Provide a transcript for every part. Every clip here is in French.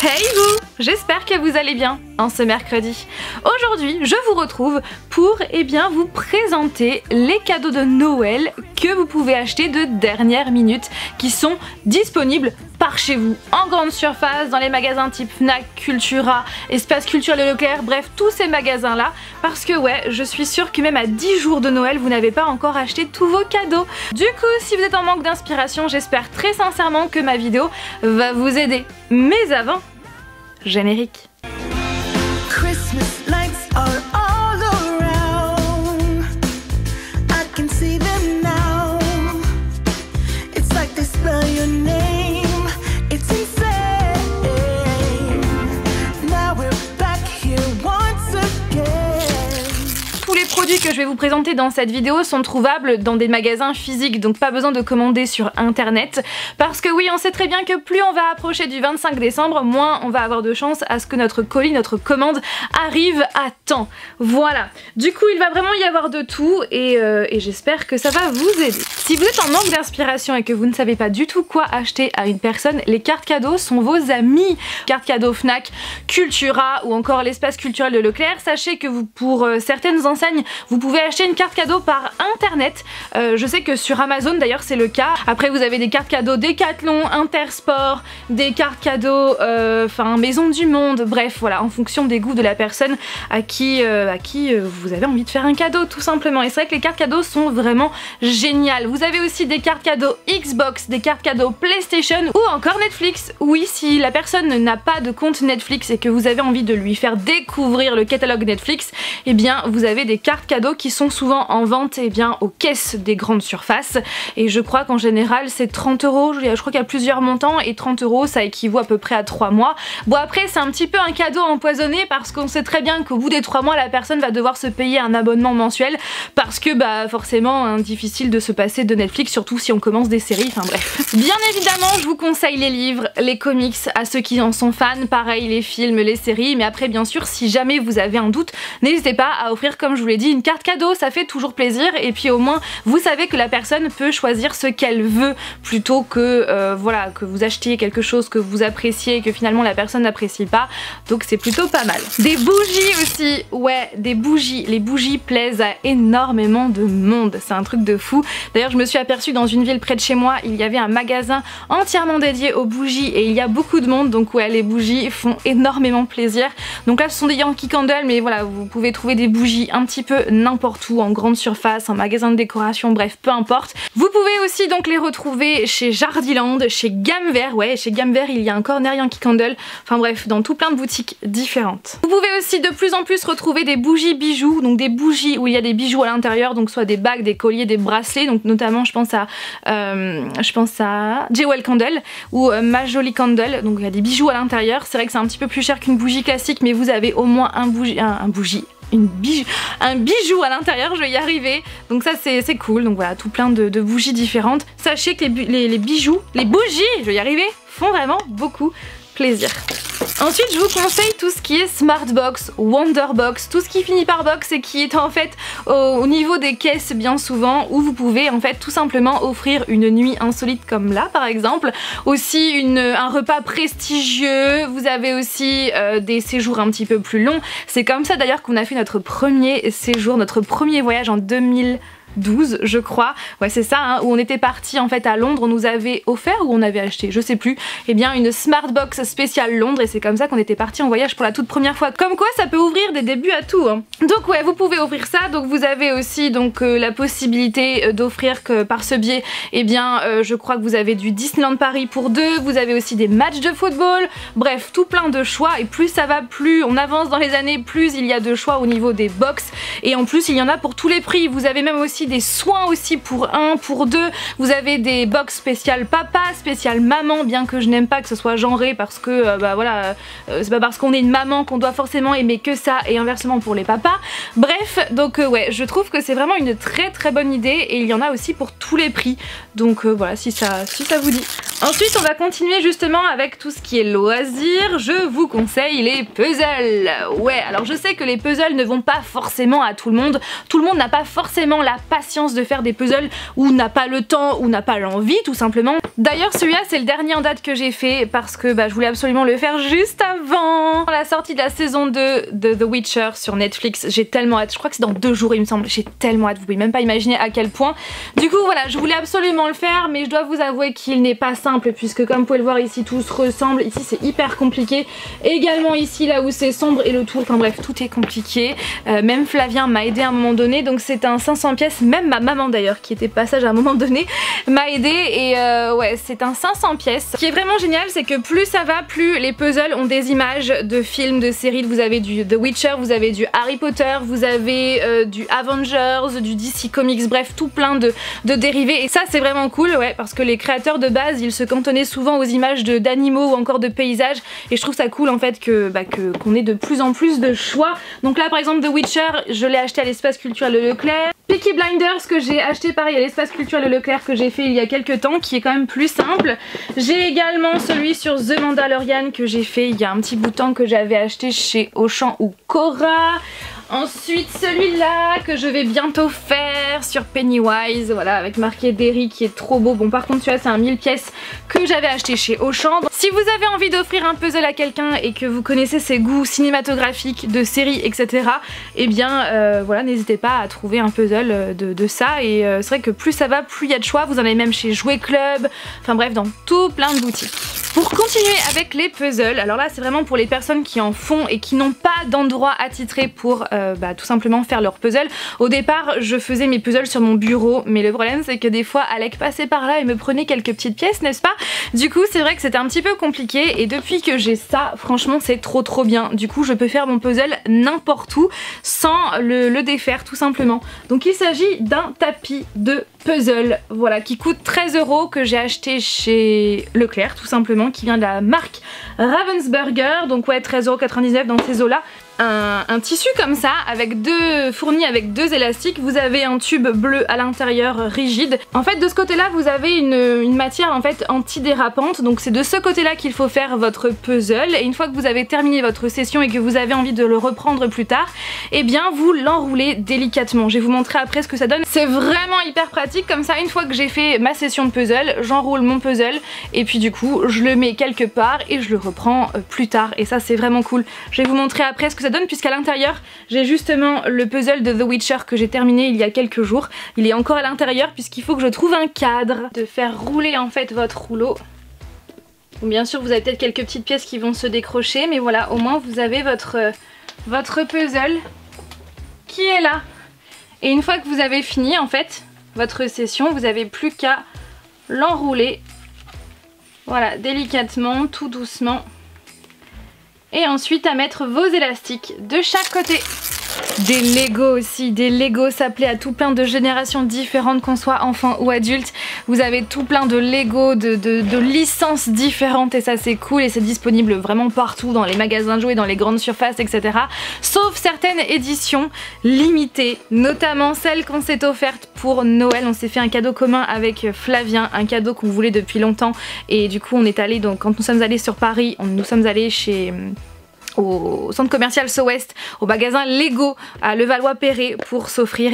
Hey vous! J'espère que vous allez bien en ce mercredi. Aujourd'hui, je vous retrouve pour vous présenter les cadeaux de Noël que vous pouvez acheter de dernière minute qui sont disponibles par chez vous, en grande surface, dans les magasins type Fnac, Cultura, Espace Culturel Leclerc, bref, tous ces magasins-là, parce que ouais, je suis sûre que même à 10 jours de Noël, vous n'avez pas encore acheté tous vos cadeaux. Du coup, si vous êtes en manque d'inspiration, j'espère très sincèrement que ma vidéo va vous aider. Mais avant, générique. Que je vais vous présenter dans cette vidéo sont trouvables dans des magasins physiques, donc pas besoin de commander sur internet, parce que oui, on sait très bien que plus on va approcher du 25 décembre, moins on va avoir de chance à ce que notre colis, notre commande arrive à temps. Voilà, du coup il va vraiment y avoir de tout et j'espère que ça va vous aider. Si vous êtes en manque d'inspiration et que vous ne savez pas du tout quoi acheter à une personne, les cartes cadeaux sont vos amis. Cartes cadeaux Fnac, Cultura ou encore l'espace culturel de Leclerc, sachez que vous, pour certaines enseignes, vous pouvez acheter une carte cadeau par internet. Je sais que sur Amazon d'ailleurs c'est le cas. Après vous avez des cartes cadeaux Decathlon, Intersport, des cartes cadeaux Maison du Monde, bref voilà, en fonction des goûts de la personne à qui vous avez envie de faire un cadeau tout simplement. Et c'est vrai que les cartes cadeaux sont vraiment géniales. Vous avez aussi des cartes cadeaux Xbox, des cartes cadeaux PlayStation ou encore Netflix. Oui, si la personne n'a pas de compte Netflix et que vous avez envie de lui faire découvrir le catalogue Netflix, eh bien vous avez des cartes cadeaux qui sont souvent en vente aux caisses des grandes surfaces, et je crois qu'en général c'est 30 €, je crois qu'il y a plusieurs montants et 30 € ça équivaut à peu près à 3 mois. Bon après c'est un petit peu un cadeau empoisonné parce qu'on sait très bien qu'au bout des 3 mois la personne va devoir se payer un abonnement mensuel parce que forcément difficile de se passer de Netflix, surtout si on commence des séries, enfin bref. Bien évidemment je vous conseille les livres, les comics à ceux qui en sont fans, pareil les films, les séries, mais après bien sûr si jamais vous avez un doute, n'hésitez pas à offrir comme je vous l'ai dit une carte cadeau, ça fait toujours plaisir et puis au moins vous savez que la personne peut choisir ce qu'elle veut plutôt que voilà, que vous achetiez quelque chose que vous appréciez et que finalement la personne n'apprécie pas, donc c'est plutôt pas mal. Des bougies aussi, ouais, des bougies, les bougies plaisent à énormément de monde, c'est un truc de fou. D'ailleurs je me suis aperçue dans une ville près de chez moi, il y avait un magasin entièrement dédié aux bougies et il y a beaucoup de monde, donc ouais, les bougies font énormément plaisir. Donc là ce sont des Yankee Candle, mais voilà, vous pouvez trouver des bougies un petit peu n'importe où, en grande surface, en magasin de décoration, bref, peu importe. Vous pouvez aussi donc les retrouver chez Jardiland, chez Gamme Vert, ouais, chez Gamme Vert il y a un corner Yankee Candle, enfin bref, dans tout plein de boutiques différentes. Vous pouvez aussi de plus en plus retrouver des bougies bijoux, donc des bougies où il y a des bijoux à l'intérieur, donc soit des bagues, des colliers, des bracelets, donc notamment je pense à Jewel Candle ou Majoli Candle, donc il y a des bijoux à l'intérieur. C'est vrai que c'est un petit peu plus cher qu'une bougie classique, mais vous avez au moins un bijou à l'intérieur, je vais y arriver, donc ça c'est cool. Donc voilà, tout plein de bougies différentes. Sachez que les bougies, je vais y arriver, font vraiment beaucoup plaisir. Ensuite je vous conseille tout ce qui est Smartbox, Wonderbox, tout ce qui finit par box et qui est en fait au niveau des caisses bien souvent, où vous pouvez en fait tout simplement offrir une nuit insolite comme là par exemple, aussi un repas prestigieux. Vous avez aussi des séjours un petit peu plus longs. C'est comme ça d'ailleurs qu'on a fait notre premier séjour, notre premier voyage en 2012 je crois, ouais c'est ça, hein, où on était parti en fait à Londres. On nous avait offert ou on avait acheté, je sais plus, une Smartbox spéciale Londres, et c'est comme ça qu'on était parti en voyage pour la toute première fois. Comme quoi ça peut ouvrir des débuts à tout, hein. Donc ouais, vous pouvez offrir ça. Donc vous avez aussi la possibilité d'offrir que par ce biais, je crois que vous avez du Disneyland Paris pour 2, vous avez aussi des matchs de football, bref tout plein de choix, et plus ça va, plus on avance dans les années, plus il y a de choix au niveau des box, et en plus il y en a pour tous les prix. Vous avez même aussi des soins aussi pour 1, pour 2, vous avez des box spéciales papa, spéciales maman, bien que je n'aime pas que ce soit genré parce que c'est pas parce qu'on est une maman qu'on doit forcément aimer que ça, et inversement pour les papas. Bref, donc ouais, je trouve que c'est vraiment une très très bonne idée, et il y en a aussi pour tous les prix, donc voilà, si ça vous dit. Ensuite on va continuer justement avec tout ce qui est loisirs. Je vous conseille les puzzles. Ouais, alors je sais que les puzzles ne vont pas forcément à tout le monde n'a pas forcément la patience de faire des puzzles, ou n'a pas le temps, ou n'a pas l'envie tout simplement. D'ailleurs celui-là c'est le dernier en date que j'ai fait parce que je voulais absolument le faire juste avant la sortie de la saison 2 de The Witcher sur Netflix. J'ai tellement hâte, je crois que c'est dans 2 jours il me semble, j'ai tellement hâte, vous pouvez même pas imaginer à quel point. Du coup voilà, je voulais absolument le faire mais je dois vous avouer qu'il n'est pas simple puisque comme vous pouvez le voir ici tout se ressemble, ici c'est hyper compliqué. Également ici là où c'est sombre et le tour, enfin bref tout est compliqué. Même Flavien m'a aidé à un moment donné, donc c'est un 500 pièces, même ma maman d'ailleurs qui était passage à un moment donné m'a aidé et ouais c'est un 500 pièces. Ce qui est vraiment génial c'est que plus ça va, plus les puzzles ont des images de films, de séries. Vous avez du The Witcher, vous avez du Harry Potter, vous avez du Avengers, du DC Comics, bref tout plein de dérivés et ça c'est vraiment cool ouais parce que les créateurs de base ils se cantonnaient souvent aux images d'animaux ou encore de paysages et je trouve ça cool en fait qu'on ait de plus en plus de choix. Donc là par exemple The Witcher je l'ai acheté à l'espace culturel de Leclerc. Peaky Blinders que j'ai acheté pareil à l'espace culturel de Leclerc que j'ai fait il y a quelques temps qui est quand même plus simple. J'ai également celui sur The Mandalorian que j'ai fait il y a un petit bout de temps que j'avais acheté chez Auchan ou Cora. Ensuite celui-là que je vais bientôt faire sur Pennywise, voilà avec marqué Derry qui est trop beau. Bon par contre celui-là c'est un 1000 pièces que j'avais acheté chez Auchan. Si vous avez envie d'offrir un puzzle à quelqu'un et que vous connaissez ses goûts cinématographiques, de séries etc, et bien voilà n'hésitez pas à trouver un puzzle de ça et c'est vrai que plus ça va plus il y a de choix. Vous en avez même chez Jouet Club, enfin bref dans tout plein de boutiques. Pour continuer avec les puzzles, alors là c'est vraiment pour les personnes qui en font et qui n'ont pas d'endroit attitré pour tout simplement faire leur puzzle. Au départ je faisais mes puzzles sur mon bureau mais le problème c'est que des fois Alec passait par là et me prenait quelques petites pièces n'est-ce pas. Du coup c'est vrai que c'était un petit peu compliqué et depuis que j'ai ça franchement c'est trop bien. Du coup je peux faire mon puzzle n'importe où sans le défaire tout simplement. Donc il s'agit d'un tapis de puzzle voilà qui coûte 13 € que j'ai acheté chez Leclerc tout simplement, qui vient de la marque Ravensburger, donc ouais 13,99 € dans ces eaux là. Un tissu comme ça fourni avec 2 élastiques. Vous avez un tube bleu à l'intérieur rigide. En fait de ce côté là vous avez une matière en fait antidérapante, donc c'est de ce côté là qu'il faut faire votre puzzle et une fois que vous avez terminé votre session et que vous avez envie de le reprendre plus tard, et bien vous l'enroulez délicatement. Je vais vous montrer après ce que ça donne. C'est vraiment hyper pratique comme ça, une fois que j'ai fait ma session de puzzle, j'enroule mon puzzle et puis du coup je le mets quelque part et je le reprends plus tard et ça c'est vraiment cool. Je vais vous montrer après ce que ça donne puisqu'à l'intérieur j'ai justement le puzzle de The Witcher que j'ai terminé il y a quelques jours. Il est encore à l'intérieur puisqu'il faut que je trouve un cadre de faire rouler en fait votre rouleau. Bon, bien sûr vous avez peut-être quelques petites pièces qui vont se décrocher mais voilà au moins vous avez votre puzzle qui est là. Et une fois que vous avez fini en fait votre session, vous n'avez plus qu'à l'enrouler voilà délicatement, tout doucement. Et ensuite à mettre vos élastiques de chaque côté. Des Lego aussi, des Lego, ça plaît à tout plein de générations différentes, qu'on soit enfant ou adulte. Vous avez tout plein de Lego, de licences différentes et ça c'est cool et c'est disponible vraiment partout dans les magasins de jouets, dans les grandes surfaces etc. Sauf certaines éditions limitées, notamment celles qu'on s'est offertes pour Noël. On s'est fait un cadeau commun avec Flavien, un cadeau qu'on voulait depuis longtemps et du coup on est allé, donc quand nous sommes allés sur Paris, nous sommes allés au centre commercial So West, au magasin Lego à Levallois-Perret pour s'offrir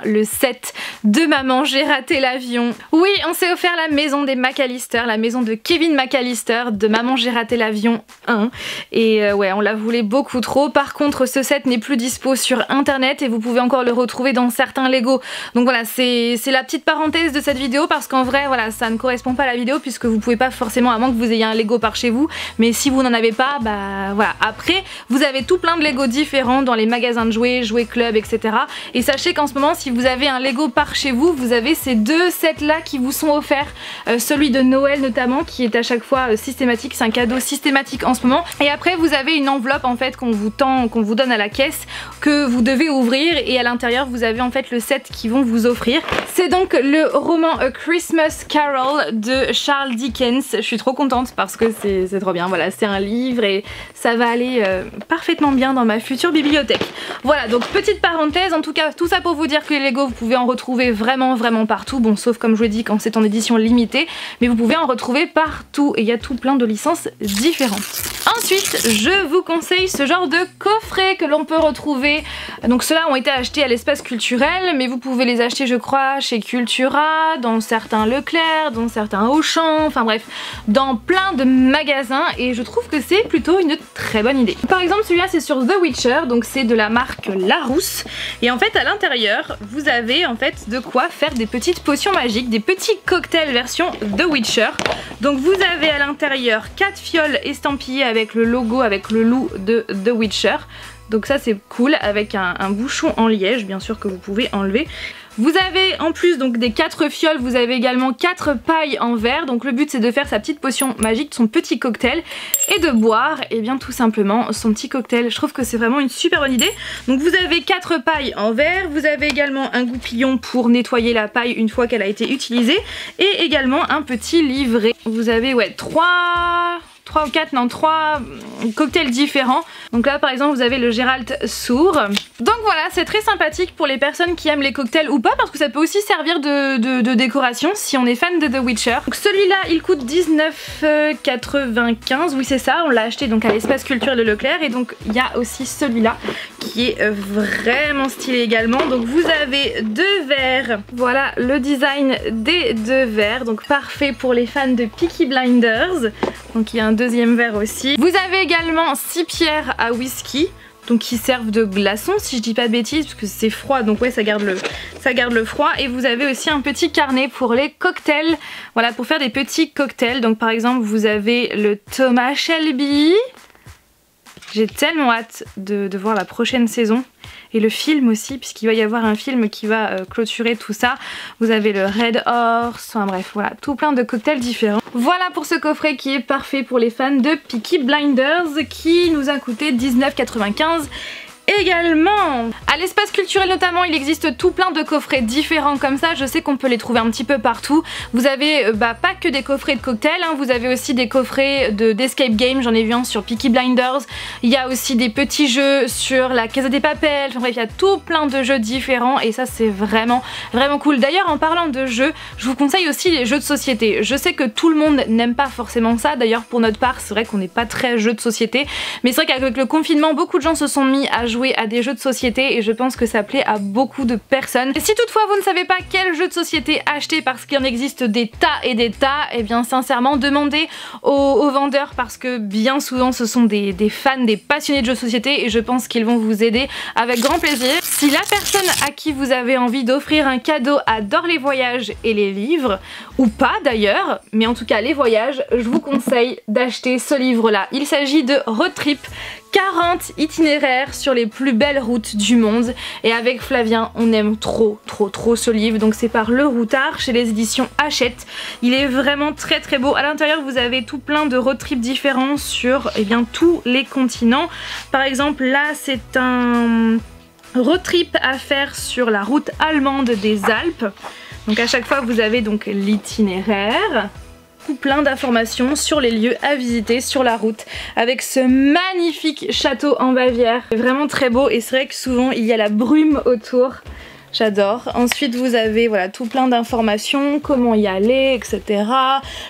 le set de Maman j'ai raté l'avion. Oui, on s'est offert la maison des McAllister, la maison de Kevin McAllister de Maman j'ai raté l'avion 1 et ouais on la voulait beaucoup trop. Par contre ce set n'est plus dispo sur internet et vous pouvez encore le retrouver dans certains Lego. Donc voilà c'est la petite parenthèse de cette vidéo parce qu'en vrai voilà ça ne correspond pas à la vidéo puisque vous pouvez pas forcément, à moins que vous ayez un Lego par chez vous, mais si vous n'en avez pas voilà après vous avez tout plein de Lego différents dans les magasins de jouets, Jouet Club etc. Et sachez qu'en ce moment si vous avez un Lego par chez vous, vous avez ces 2 sets là qui vous sont offerts, celui de Noël notamment qui est à chaque fois systématique, c'est un cadeau systématique en ce moment. Et après vous avez une enveloppe en fait qu'on vous donne à la caisse que vous devez ouvrir et à l'intérieur vous avez en fait le set qu'ils vont vous offrir. C'est donc le roman A Christmas Carol de Charles Dickens. Je suis trop contente parce que c'est trop bien, voilà c'est un livre et ça va aller parfaitement bien dans ma future bibliothèque. Voilà, donc petite parenthèse, en tout cas tout ça pour vous dire que les Lego vous pouvez en retrouver vraiment partout, bon sauf comme je vous l'ai dit quand c'est en édition limitée, mais vous pouvez en retrouver partout et il y a tout plein de licences différentes. Ensuite, je vous conseille ce genre de coffret que l'on peut retrouver. Donc ceux-là ont été achetés à l'espace culturel, mais vous pouvez les acheter je crois chez Cultura, dans certains Leclerc, dans certains Auchan, enfin bref, dans plein de magasins et je trouve que c'est plutôt une très bonne idée. Par exemple celui-là c'est sur The Witcher, donc c'est de la marque Larousse et en fait à l'intérieur vous avez en fait de quoi faire des petites potions magiques, des petits cocktails version The Witcher. Donc vous avez à l'intérieur 4 fioles estampillées avec le logo, avec le loup de The Witcher. Donc ça c'est cool avec un bouchon en liège bien sûr que vous pouvez enlever. Vous avez en plus donc des 4 fioles, vous avez également 4 pailles en verre. Donc le but c'est de faire sa petite potion magique, son petit cocktail et de boire et bien tout simplement son petit cocktail. Je trouve que c'est vraiment une super bonne idée. Donc vous avez 4 pailles en verre, vous avez également un goupillon pour nettoyer la paille une fois qu'elle a été utilisée et également un petit livret. Vous avez ouais 3 cocktails différents. Donc là par exemple vous avez le Gérald Sour. Donc voilà, c'est très sympathique pour les personnes qui aiment les cocktails ou pas parce que ça peut aussi servir de décoration si on est fan de The Witcher. Donc celui-là il coûte 19,95, oui c'est ça, on l'a acheté donc à l'espace culturel de Leclerc et donc il y a aussi celui-là qui est vraiment stylé également. Donc vous avez 2 verres, voilà le design des 2 verres, donc parfait pour les fans de Peaky Blinders. Donc il y a un deuxième verre aussi. Vous avez également 6 pierres à whisky, donc qui servent de glaçons si je dis pas de bêtises parce que c'est froid donc ouais ça garde le froid. Et vous avez aussi un petit carnet pour les cocktails, voilà pour faire des petits cocktails. Donc par exemple vous avez le Thomas Shelby. J'ai tellement hâte de voir la prochaine saison. Et le film aussi, puisqu'il va y avoir un film qui va clôturer tout ça. Vous avez le Red Horse, enfin bref, voilà, tout plein de cocktails différents. Voilà pour ce coffret qui est parfait pour les fans de Peaky Blinders, qui nous a coûté 19,95 également. À l'espace culturel notamment il existe tout plein de coffrets différents comme ça, je sais qu'on peut les trouver un petit peu partout. Vous avez pas que des coffrets de cocktails, hein. Vous avez aussi des coffrets d'escape game, j'en ai vu un sur Peaky Blinders, il y a aussi des petits jeux sur la Casa de Papel, enfin bref il y a tout plein de jeux différents et ça c'est vraiment cool. D'ailleurs en parlant de jeux, je vous conseille aussi les jeux de société. Je sais que tout le monde n'aime pas forcément ça, d'ailleurs pour notre part c'est vrai qu'on n'est pas très jeux de société, mais c'est vrai qu'avec le confinement beaucoup de gens se sont mis à jouer à des jeux de société et je pense que ça plaît à beaucoup de personnes. Et si toutefois vous ne savez pas quel jeu de société acheter parce qu'il en existe des tas et des tas, et bien sincèrement demandez aux vendeurs parce que bien souvent ce sont des fans, des passionnés de jeux de société et je pense qu'ils vont vous aider avec grand plaisir. Si la personne à qui vous avez envie d'offrir un cadeau adore les voyages et les livres, ou pas d'ailleurs, mais en tout cas les voyages, je vous conseille d'acheter ce livre là. Il s'agit de Road Trip, 40 itinéraires sur les plus belles routes du monde et avec Flavien on aime trop ce livre. Donc c'est par Le Routard chez les éditions Hachette. Il est vraiment très beau. À l'intérieur vous avez tout plein de road trips différents sur tous les continents. Par exemple là c'est un road trip à faire sur la route allemande des Alpes. Donc à chaque fois vous avez donc l'itinéraire, plein d'informations sur les lieux à visiter sur la route avec ce magnifique château en Bavière. C'est vraiment très beau et c'est vrai que souvent il y a la brume autour. J'adore. Ensuite vous avez voilà tout plein d'informations, comment y aller, etc.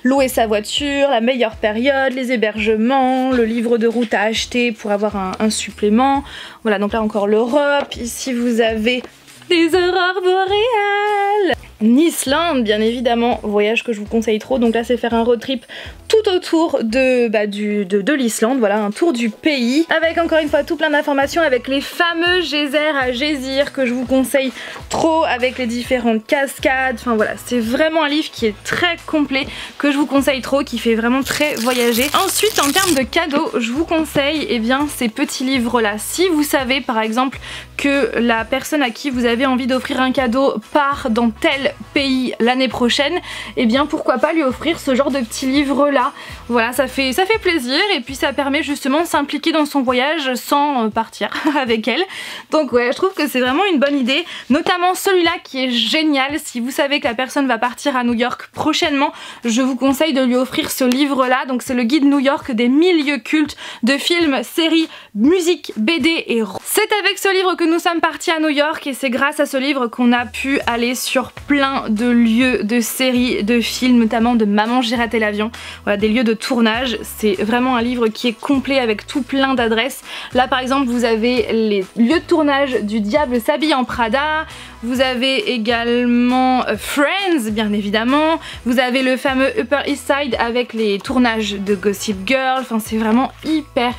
Louer sa voiture, la meilleure période, les hébergements, le livre de route à acheter pour avoir un supplément. Voilà donc là encore l'Europe. Ici vous avez les aurores boréales. Islande bien évidemment, voyage que je vous conseille trop. Donc là c'est faire un road trip tout autour de l'Islande, voilà un tour du pays avec encore une fois tout plein d'informations avec les fameux geysers à Geysir que je vous conseille trop avec les différentes cascades. Enfin voilà, c'est vraiment un livre qui est très complet que je vous conseille trop, qui fait vraiment très voyager. Ensuite en termes de cadeaux, je vous conseille ces petits livres là. Si vous savez par exemple que la personne à qui vous avez envie d'offrir un cadeau part dans telle pays l'année prochaine, et bien pourquoi pas lui offrir ce genre de petits livres là. Voilà, ça fait plaisir et puis ça permet justement de s'impliquer dans son voyage sans partir avec elle. Donc ouais, je trouve que c'est vraiment une bonne idée, notamment celui-là qui est génial. Si vous savez que la personne va partir à New York prochainement, je vous conseille de lui offrir ce livre là. Donc c'est le guide New York des 1000 lieux cultes de films, séries, musique, BD et c'est avec ce livre que nous sommes partis à New York et c'est grâce à ce livre qu'on a pu aller sur plein de lieux, de séries, de films, notamment de Maman j'ai raté l'avion, voilà, des lieux de tournage. C'est vraiment un livre qui est complet avec tout plein d'adresses. Là par exemple vous avez les lieux de tournage du Diable s'habille en Prada, vous avez également Friends bien évidemment, vous avez le fameux Upper East Side avec les tournages de Gossip Girl, enfin c'est vraiment hyper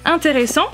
intéressant.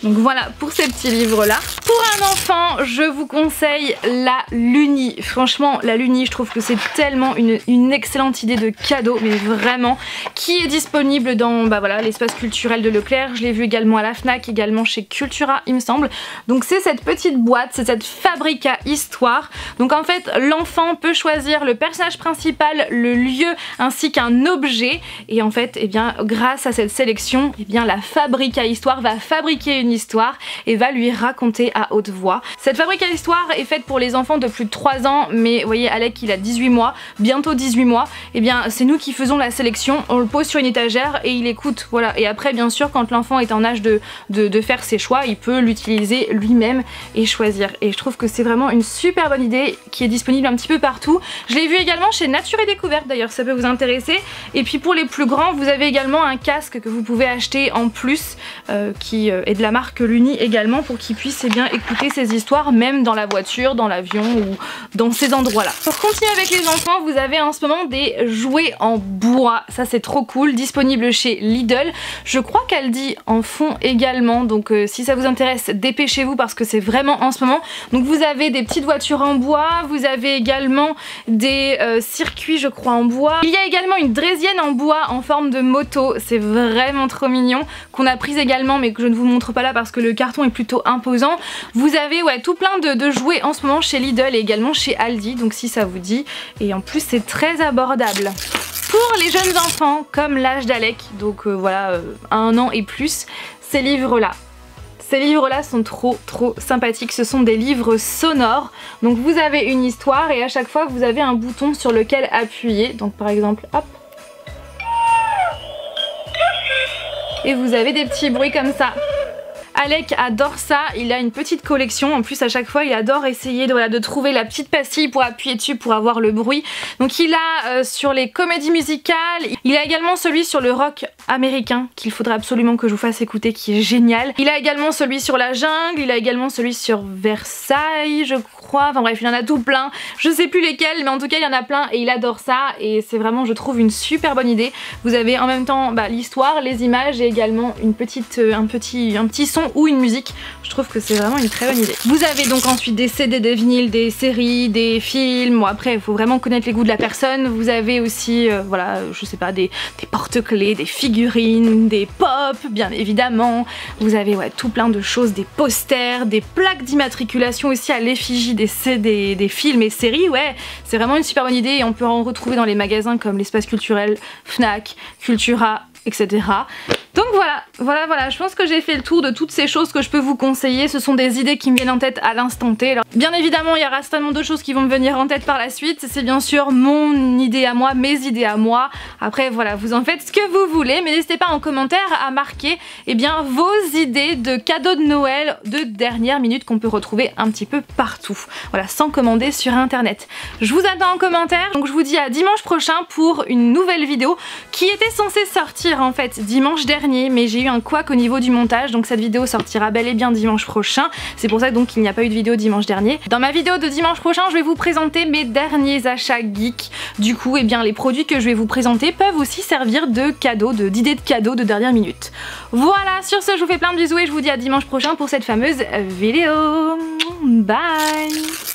Donc voilà pour ces petits livres là. Pour un enfant, je vous conseille la Luni. Franchement la Luni, je trouve que c'est tellement une excellente idée de cadeau, mais vraiment, qui est disponible dans voilà, l'espace culturel de Leclerc. Je l'ai vu également à la Fnac, également chez Cultura il me semble. Donc c'est cette petite boîte, c'est cette fabrique à histoire. Donc en fait l'enfant peut choisir le personnage principal, le lieu ainsi qu'un objet, et en fait eh bien grâce à cette sélection, eh bien la fabrique à histoire va fabriquer une histoire et va lui raconter à haute voix. Cette fabrique à histoire est faite pour les enfants de plus de 3 ans, mais vous voyez Alec il a 18 mois, bientôt 18 mois, et bien c'est nous qui faisons la sélection, on le pose sur une étagère et il écoute, voilà. Et après bien sûr quand l'enfant est en âge de faire ses choix, il peut l'utiliser lui-même et choisir. Et je trouve que c'est vraiment une super bonne idée qui est disponible un petit peu partout. Je l'ai vu également chez Nature et Découverte d'ailleurs, ça peut vous intéresser. Et puis pour les plus grands, vous avez également un casque que vous pouvez acheter en plus qui est de la marque Luni également, pour qu'ils puissent bien écouter ces histoires même dans la voiture, dans l'avion ou dans ces endroits là. Pour continuer avec les enfants, vous avez en ce moment des jouets en bois, ça c'est trop cool, disponible chez Lidl. Je crois qu'Aldi en font également, donc si ça vous intéresse dépêchez-vous parce que c'est vraiment en ce moment. Donc vous avez des petites voitures en bois, vous avez également des circuits je crois en bois. Il y a également une draisienne en bois en forme de moto, c'est vraiment trop mignon, qu'on a prise également mais que je ne vous montre pas là parce que le carton est plutôt imposant. Vous avez ouais, tout plein de jouets en ce moment chez Lidl et également chez Aldi, donc si ça vous dit, et en plus c'est très abordable. Pour les jeunes enfants comme l'âge d'Alec, donc voilà 1 an et plus, ces livres là sont trop sympathiques, ce sont des livres sonores. Donc vous avez une histoire et à chaque fois vous avez un bouton sur lequel appuyer, donc par exemple hop, et vous avez des petits bruits comme ça. Alec adore ça, il a une petite collection, en plus à chaque fois il adore essayer de trouver la petite pastille pour appuyer dessus pour avoir le bruit. Donc il a sur les comédies musicales, il a également celui sur le rock américain qu'il faudrait absolument que je vous fasse écouter qui est génial. Il a également celui sur la jungle, il a également celui sur Versailles je crois, enfin bref il en a tout plein, je sais plus lesquels mais en tout cas il y en a plein et il adore ça et c'est vraiment je trouve une super bonne idée. Vous avez en même temps l'histoire, les images et également un petit son ou une musique, je trouve que c'est vraiment une très bonne idée. Vous avez donc ensuite des CD, des vinyles, des séries, des films, bon après il faut vraiment connaître les goûts de la personne. Vous avez aussi voilà je sais pas des porte-clés, des figurines, des pop bien évidemment, vous avez ouais, tout plein de choses, des posters, des plaques d'immatriculation aussi à l'effigie des films et séries, ouais c'est vraiment une super bonne idée et on peut en retrouver dans les magasins comme l'espace culturel, Fnac, Cultura, etc. Donc voilà, je pense que j'ai fait le tour de toutes ces choses que je peux vous conseiller. Ce sont des idées qui me viennent en tête à l'instant T. Alors, bien évidemment, il y aura certainement d'autres choses qui vont me venir en tête par la suite. C'est bien sûr mon idée à moi, mes idées à moi. Après, voilà, vous en faites ce que vous voulez, mais n'hésitez pas en commentaire à marquer bien, vos idées de cadeaux de Noël de dernière minute qu'on peut retrouver un petit peu partout. Voilà, sans commander sur internet. Je vous attends en commentaire. Donc je vous dis à dimanche prochain pour une nouvelle vidéo qui était censée sortir en fait dimanche dernier, mais j'ai eu un couac au niveau du montage, donc cette vidéo sortira bel et bien dimanche prochain. C'est pour ça donc qu'il n'y a pas eu de vidéo dimanche dernier. Dans ma vidéo de dimanche prochain, je vais vous présenter mes derniers achats geeks. Du coup, bien les produits que je vais vous présenter peuvent aussi servir de cadeaux, d'idées de cadeaux de dernière minute. Voilà, sur ce, je vous fais plein de bisous et je vous dis à dimanche prochain pour cette fameuse vidéo. Bye!